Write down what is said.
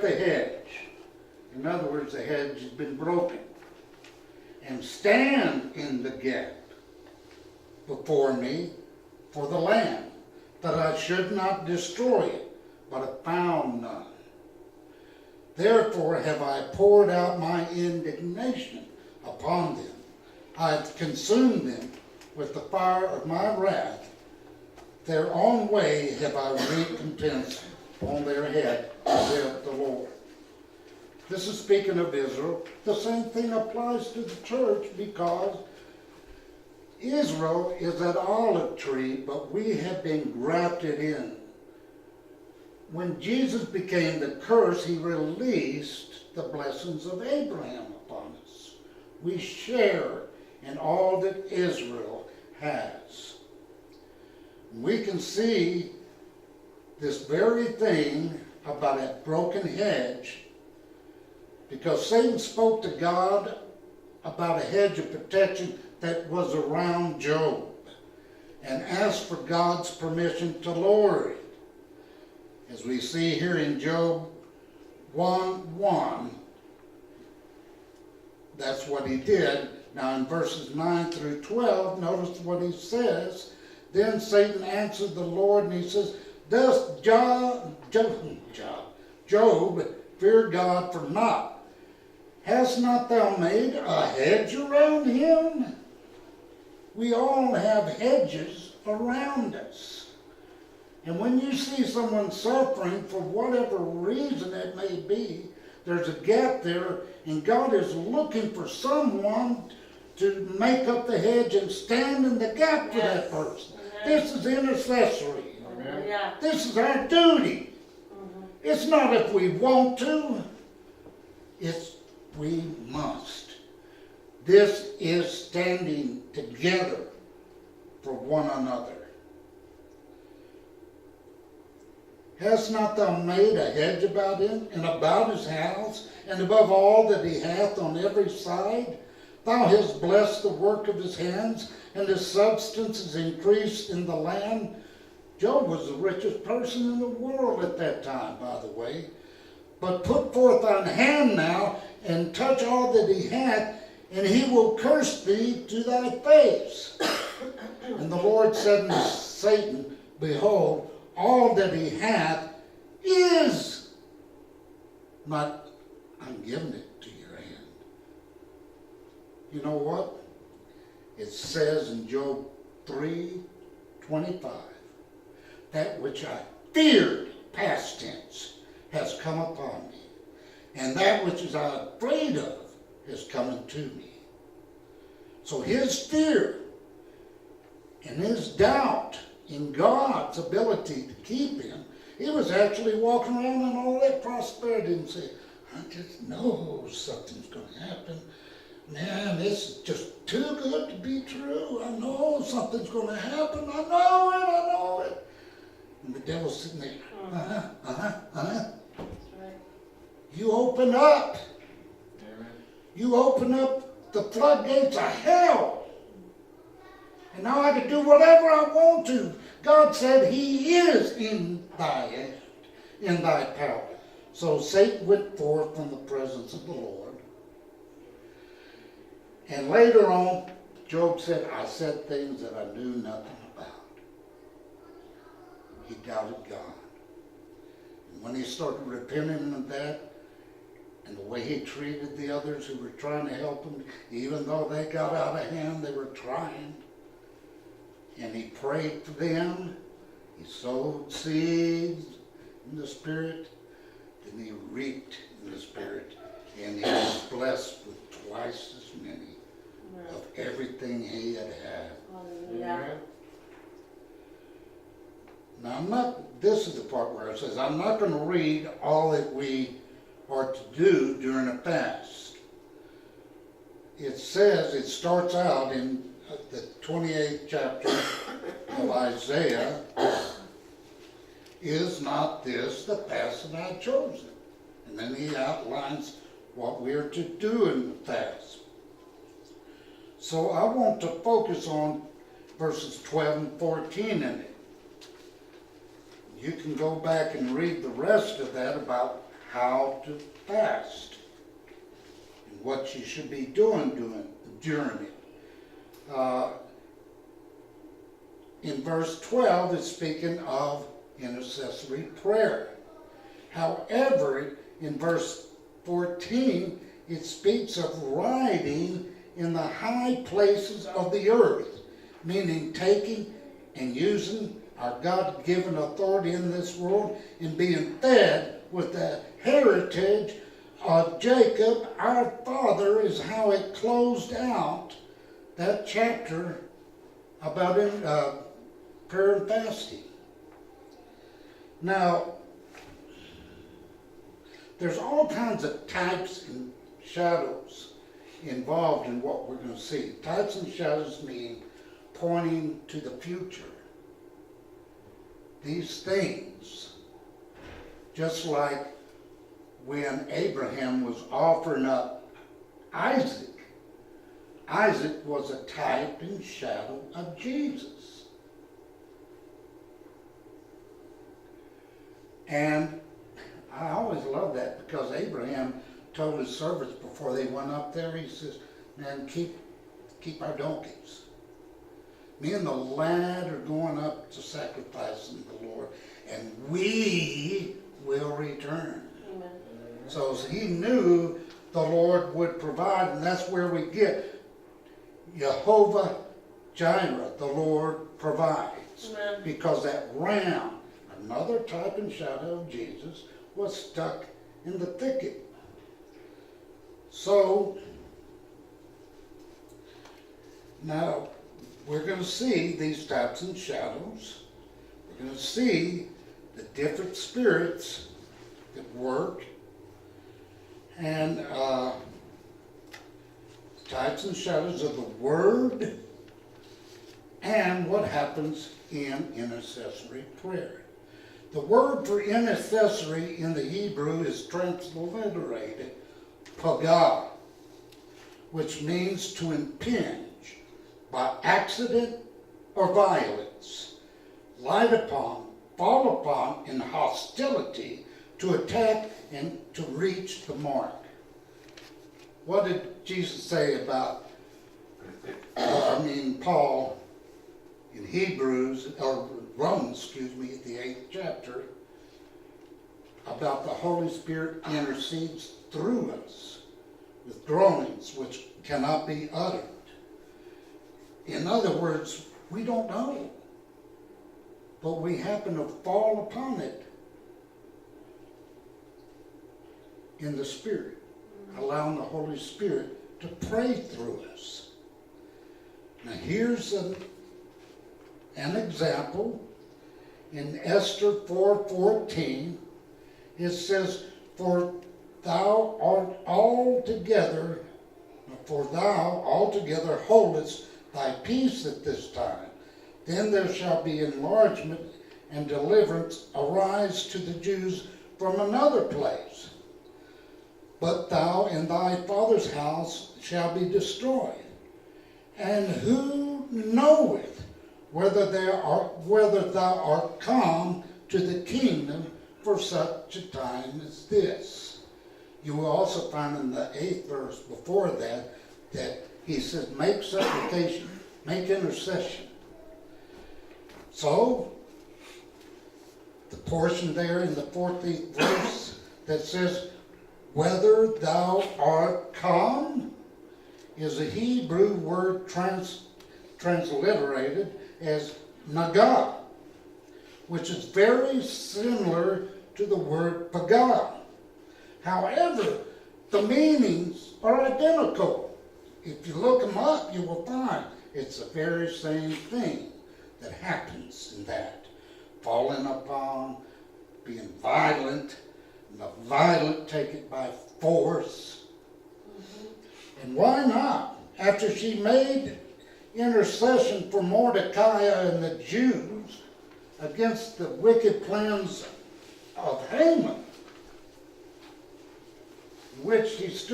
the hedge. In other words, the hedge has been broken. And stand in the gap before me for the land, that I should not destroy it, but have found none. Therefore have I poured out my indignation upon them. I have consumed them with the fire of my wrath. Their own way have I recompensed on their head, saith the Lord. This is speaking of Israel. The same thing applies to the church, because Israel is that olive tree, but we have been grafted in. When Jesus became the curse, he released the blessings of Abraham upon us. We share in all that Israel has. We can see this very thing about a broken hedge, because Satan spoke to God about a hedge of protection that was around Job, and asked for God's permission to lower it. As we see here in Job 1:1, that's what he did. Now in verses 9 through 12, notice what he says. Then Satan answered the Lord, and he says, does Job fear God for naught? Hast not thou made a hedge around him? We all have hedges around us. And when you see someone suffering for whatever reason it may be, there's a gap there, and God is looking for someone to make up the hedge and stand in the gap for that person. This is intercessory. This is our duty. It's not if we want to, it's we must. This is standing together for one another. Hast not thou made a hedge about him, and about his house, and above all that he hath on every side? Thou hast blessed the work of his hands, and his substance is increased in the land. Job was the richest person in the world at that time, by the way. But put forth thine hand now, and touch all that he hath, and he will curse thee to thy face. And the Lord said unto Satan, behold, all that he hath is not, I'm giving it to your hand. You know what? It says in Job 3:25, that which I feared, past tense, has come upon me, and that which is I afraid of is coming to me. So his fear and his doubt in God's ability to keep him, he was actually walking around in all that prosperity and saying, I just know something's going to happen. Man, this is just too good to be true. I know something's going to happen. I know it. And the devil's sitting there, You open up. Amen. You open up the floodgates of hell. And now I can do whatever I want to. God said he is in thy hand, in thy power. So Satan went forth from the presence of the Lord. And later on, Job said, I said things that I knew nothing about. He doubted God. And when he started repenting of that, and the way he treated the others who were trying to help him, even though they got out of hand, they were trying. And he prayed for them. He sowed seeds in the Spirit. Then he reaped in the Spirit. And he was blessed with twice as many of everything he had had. Yeah. Now this is the part where it says, I'm not going to read all that we are to do during a fast. It says, it starts out in the 28th chapter of Isaiah, is not this the fast that I have chosen? And then he outlines what we are to do in the fast. So I want to focus on verses 12 and 14 in it. You can go back and read the rest of that about how to fast and what you should be doing during it. In verse 12, it's speaking of intercessory prayer. However, in verse 14, it speaks of riding in the high places of the earth, meaning taking and using our God-given authority in this world and being fed with the heritage of Jacob, our father, is how it closed out that chapter about prayer and fasting. Now, there's all kinds of types and shadows involved in what we're going to see. Types and shadows mean pointing to the future. These things, just like when Abraham was offering up Isaac, Isaac was a type and shadow of Jesus. And I always love that because Abraham told his servants before they went up there, he says, man, keep our donkeys. Me and the lad are going up to sacrifice in the Lord, and we will return. Amen. So he knew the Lord would provide, and that's where we get Jehovah Jireh, the Lord provides. Amen. Because that ram, another type and shadow of Jesus, was stuck in the thicket. So, now, we're going to see these types and shadows. We're going to see the different spirits that work, and types and shadows of the Word, and what happens in intercessory prayer. The word for intercessory in the Hebrew is transliterated pagah, which means to impinge by accident or violence, light upon, fall upon in hostility, to attack and to reach the mark. What did Jesus say about, Paul in Hebrews, or Romans, at the 8th chapter, about the Holy Spirit intercedes through us with groanings which cannot be uttered. In other words, we don't know, but we happen to fall upon it in the Spirit, allowing the Holy Spirit to pray through us. Now here's an example. In Esther 4:14, it says, For thou altogether holdest thy peace at this time. Then there shall be enlargement and deliverance arise to the Jews from another place. But thou and thy father's house shall be destroyed. And who knoweth whether thou art come to the kingdom for such a time as this? You will also find in the 8th verse before that he says, make supplication, make intercession. So, the portion there in the 14th verse that says, whether thou art come, is a Hebrew word transliterated as nagah, which is very similar to the word pagah. However, the meanings are identical. If you look them up, you will find it's the very same thing that happens in that. Falling upon, being violent, and the violent take it by force. And why not? After she made intercession for Mordecai and the Jews against the wicked plans of Haman, which he stood